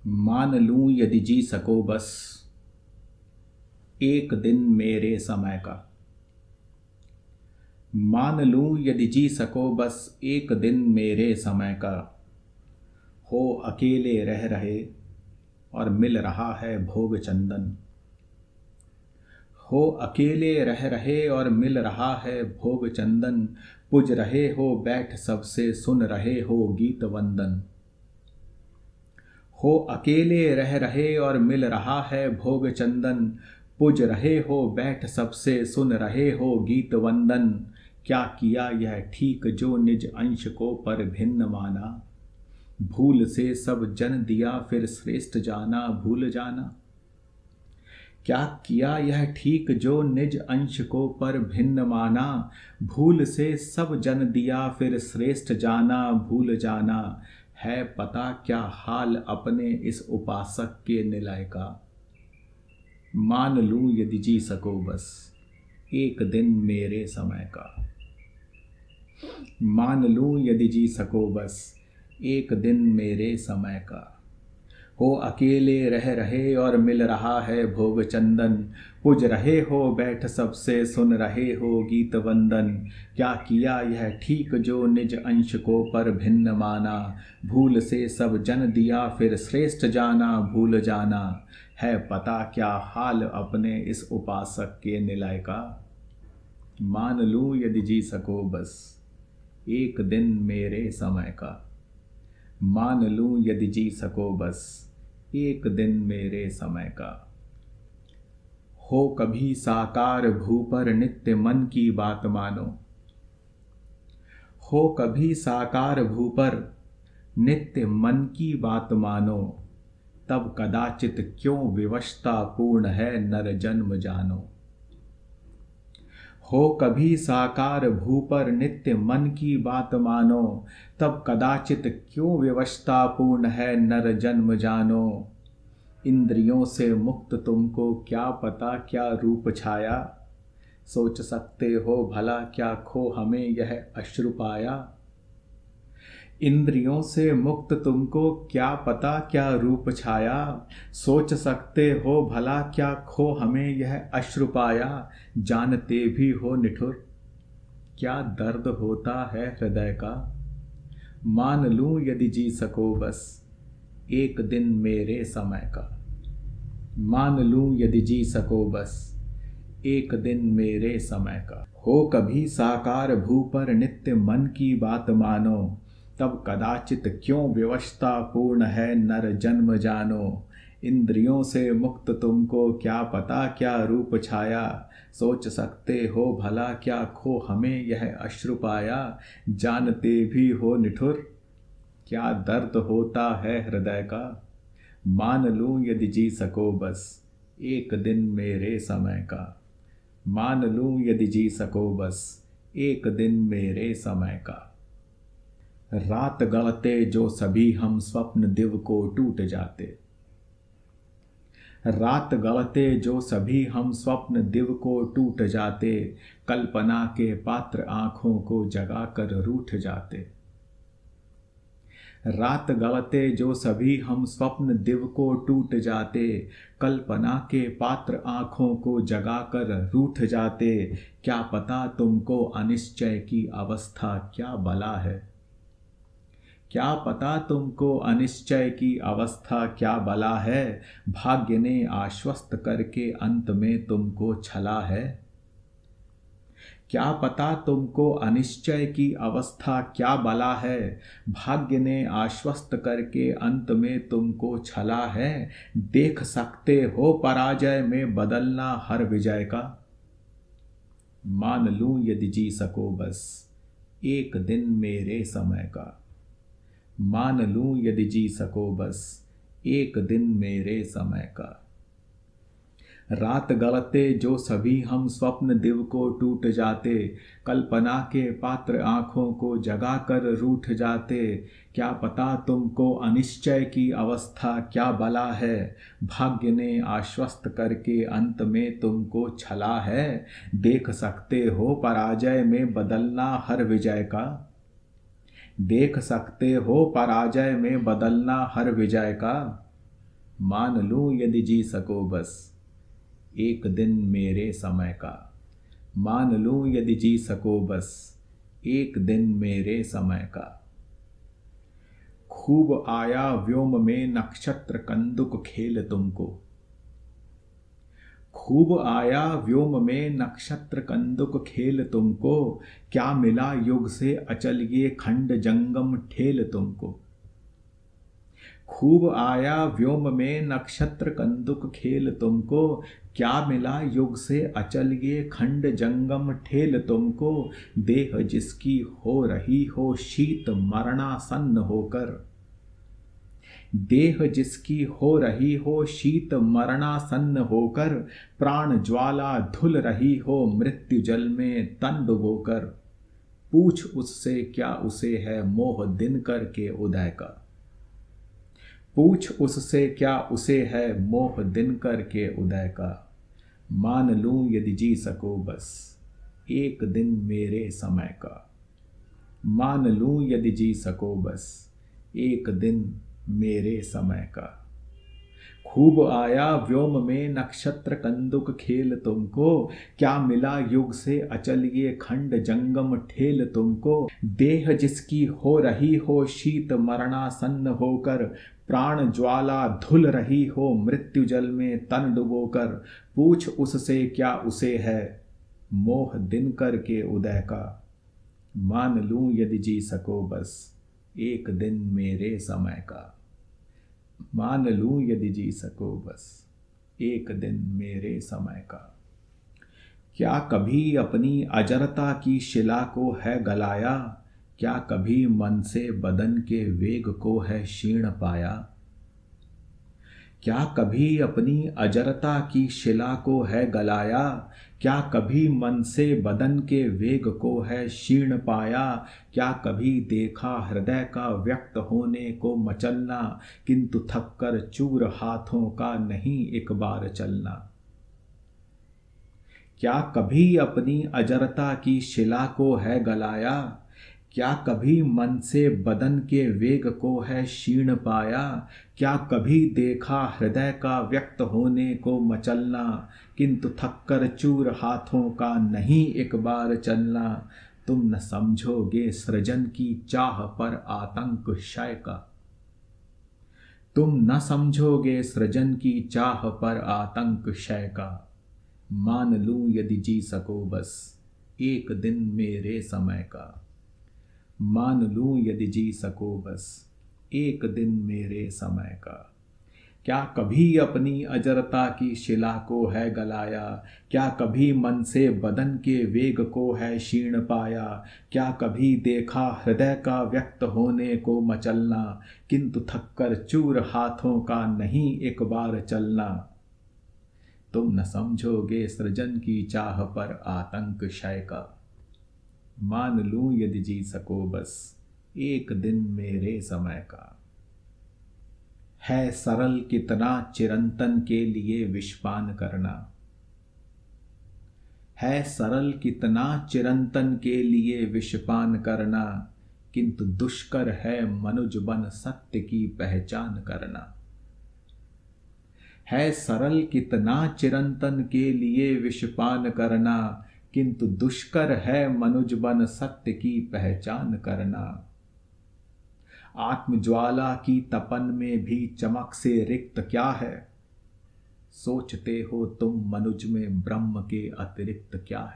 मान लूं यदि जी सको बस एक दिन मेरे समय का। मान लूं यदि जी सको बस एक दिन मेरे समय का। हो अकेले रह रहे और मिल रहा है भोग चंदन। हो अकेले रह रहे और मिल रहा है भोग चंदन। पुज रहे हो बैठ सबसे सुन रहे हो गीत वंदन। हो अकेले रह रहे और मिल रहा है भोग चंदन। पुज रहे हो बैठ सबसे सुन रहे हो गीत वंदन। क्या किया यह ठीक जो निज अंश को पर भिन्न माना। भूल से सब जन दिया फिर श्रेष्ठ जाना भूल जाना। क्या किया यह ठीक जो निज अंश को पर भिन्न माना। भूल से सब जन दिया फिर श्रेष्ठ जाना भूल जाना। है पता क्या हाल अपने इस उपासक के निलय का। मान लूं यदि जी सको बस एक दिन मेरे समय का। मान लूं यदि जी सको बस एक दिन मेरे समय का। हो अकेले रह रहे और मिल रहा है भोग चंदन। पुज रहे हो बैठ सबसे सुन रहे हो गीत वंदन। क्या किया यह ठीक जो निज अंश को पर भिन्न माना। भूल से सब जन दिया फिर श्रेष्ठ जाना भूल जाना। है पता क्या हाल अपने इस उपासक के निलय का। मान लूं यदि जी सको बस एक दिन मेरे समय का। मान लूं यदि जी सको बस एक दिन मेरे समय का। हो कभी साकार भू पर नित्य मन की बात मानो। हो कभी साकार भू पर नित्य मन की बात मानो। तब कदाचित क्यों विवशता पूर्ण है नर जन्म जानो। हो कभी साकार भू पर नित्य मन की बात मानो। तब कदाचित क्यों विवशता पूर्ण है नर जन्म जानो। इंद्रियों से मुक्त तुमको क्या पता क्या रूप छाया। सोच सकते हो भला क्या खो हमें यह अश्रु पाया। इंद्रियों से मुक्त तुमको क्या पता क्या रूप छाया। सोच सकते हो भला क्या खो हमें यह अश्रु पाया। जानते भी हो निठुर क्या दर्द होता है हृदय का। मान लूं यदि जी सको बस एक दिन मेरे समय का। मान लूं यदि जी सको बस एक दिन मेरे समय का। हो कभी साकार भू पर नित्य मन की बात मानो। तब कदाचित क्यों विवशता पूर्ण है नर जन्म जानो। इंद्रियों से मुक्त तुमको क्या पता क्या रूप छाया। सोच सकते हो भला क्या खो हमें यह अश्रु पाया। जानते भी हो निठुर क्या दर्द होता है हृदय का। मान लूं यदि जी सको बस एक दिन मेरे समय का। मान लूं यदि जी सको बस एक दिन मेरे समय का। रात गढ़ते जो सभी हम स्वप्न दिव को टूट जाते। रात गढ़ते जो सभी हम स्वप्न दिव को टूट जाते। कल्पना के पात्र आंखों को जगाकर रूठ जाते। रात गढ़ते जो सभी हम स्वप्न दिव को टूट जाते। कल्पना के पात्र आंखों को जगाकर रूठ जाते। क्या पता तुमको अनिश्चय की अवस्था क्या बला है। क्या पता तुमको अनिश्चय की अवस्था क्या बला है। भाग्य ने आश्वस्त करके अंत में तुमको छला है। क्या पता तुमको अनिश्चय की अवस्था क्या बला है। भाग्य ने आश्वस्त करके अंत में तुमको छला है। देख सकते हो पराजय में बदलना हर विजय का। मान लूं यदि जी सको बस एक दिन मेरे समय का। मान लूं यदि जी सको बस एक दिन मेरे समय का। रात गढ़ते जो सभी हम स्वप्न दिव को टूट जाते। कल्पना के पात्र आंखों को जगाकर रूठ जाते। क्या पता तुमको अनिश्चय की अवस्था क्या बला है। भाग्य ने आश्वस्त करके अंत में तुमको छला है। देख सकते हो पराजय में बदलना हर विजय का। देख सकते हो पराजय में बदलना हर विजय का। मान लूं यदि जी सको बस एक दिन मेरे समय का। मान लूं यदि जी सको बस एक दिन मेरे समय का। खूब आया व्योम में नक्षत्र कंदुक खेल तुमको। खूब आया व्योम में नक्षत्र कंदुक खेल तुमको। क्या मिला युग से अचल ये खंड जंगम ठेल तुमको। खूब आया व्योम में नक्षत्र कंदुक खेल तुमको। क्या मिला युग से अचल ये खंड जंगम ठेल तुमको। देह जिसकी हो रही हो शीत मरणासन्न होकर। देह जिसकी हो रही हो शीत मरणासन्न होकर। प्राण ज्वाला धुल रही हो मृत्यु जल में तन डुबोकर। पूछ उससे क्या उसे है मोह दिनकर के उदय का। पूछ उससे क्या उसे है मोह दिनकर के उदय का। मान लूं यदि जी सको बस एक दिन मेरे समय का। मान लूं यदि जी सको बस एक दिन मेरे समय का। खूब आया व्योम में नक्षत्र कंदुक खेल तुमको। क्या मिला युग से अचल ये खंड जंगम ठेल तुमको। देह जिसकी हो रही हो शीत मरणासन्न होकर। प्राण ज्वाला धुल रही हो मृत्यु जल में तन डुबोकर। पूछ उससे क्या उसे है मोह दिनकर के उदय का। मान लूं यदि जी सको बस एक दिन मेरे समय का। मान लूं यदि जी सको बस एक दिन मेरे समय का। क्या कभी अपनी अजरता की शिला को है गलाया। क्या कभी मन से बदन के वेग को है क्षीण पाया। क्या कभी अपनी अजरता की शिला को है गलाया। क्या कभी मन से बदन के वेग को है क्षीण पाया। क्या कभी देखा हृदय का व्यक्त होने को मचलना। किंतु थककर चूर हाथों का नहीं एक बार चलना। क्या कभी अपनी अजरता की शिला को है गलाया। क्या कभी मन से बदन के वेग को है क्षीण पाया। क्या कभी देखा हृदय का व्यक्त होने को मचलना। किंतु थककर चूर हाथों का नहीं एक बार चलना। तुम न समझोगे सृजन की चाह पर आतंक क्षय का। तुम न समझोगे सृजन की चाह पर आतंक क्षय का। मान लूं यदि जी सको बस एक दिन मेरे समय का। मान लूं यदि जी सको बस एक दिन मेरे समय का। क्या कभी अपनी अजरता की शिला को है गलाया। क्या कभी मन से बदन के वेग को है क्षीण पाया। क्या कभी देखा हृदय का व्यक्त होने को मचलना। किंतु थककर चूर हाथों का नहीं एक बार चलना। तुम न समझोगे सृजन की चाह पर आतंक क्षय का। मान लूं यदि जी सको बस एक दिन मेरे समय का। है सरल कितना चिरंतन के लिए विषपान करना। है सरल कितना चिरंतन के लिए विषपान करना। किंतु दुष्कर है मनुज बन सत्य की पहचान करना। है सरल कितना चिरंतन के लिए विषपान करना। किंतु दुष्कर है मनुज बन सत्य की पहचान करना। आत्मज्वाला की तपन में भी चमक से रिक्त क्या है। सोचते हो तुम मनुज में ब्रह्म के अतिरिक्त क्या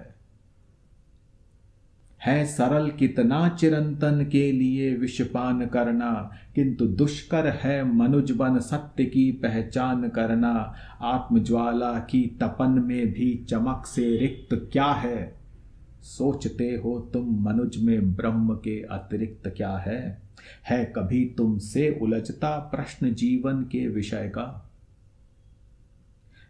है सरल कितना चिरंतन के लिए विषपान करना। किंतु दुष्कर है मनुज बन सत्य की पहचान करना। आत्मज्वाला की तपन में भी चमक से रिक्त क्या है। सोचते हो तुम मनुज में ब्रह्म के अतिरिक्त क्या है कभी तुमसे उलझता प्रश्न जीवन के विषय का।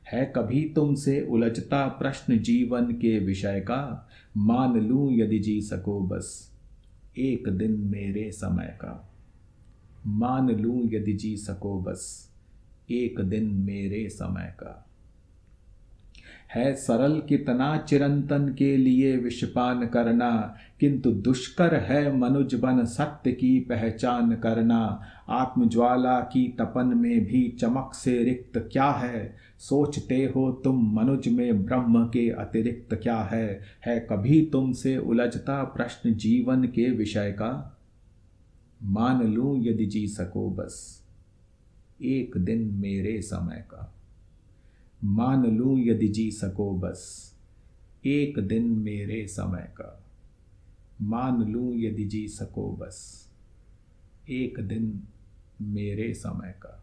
है कभी तुमसे उलझता प्रश्न जीवन के विषय का। मान लूं यदि जी सको बस एक दिन मेरे समय का। मान लूं यदि जी सको बस एक दिन मेरे समय का। है सरल कितना चिरंतन के लिए विषपान करना, किंतु दुष्कर है मनुज बन सत्य की पहचान करना। आत्मज्वाला की तपन में भी चमक से रिक्त क्या है, सोचते हो तुम मनुज में ब्रह्म के अतिरिक्त क्या है कभी तुमसे उलझता प्रश्न जीवन के विषय का। मान लूं यदि जी सको बस एक दिन मेरे समय का, मान लूं यदि जी सको बस एक दिन मेरे समय का, मान लूं यदि जी सको बस एक दिन मेरे समय का।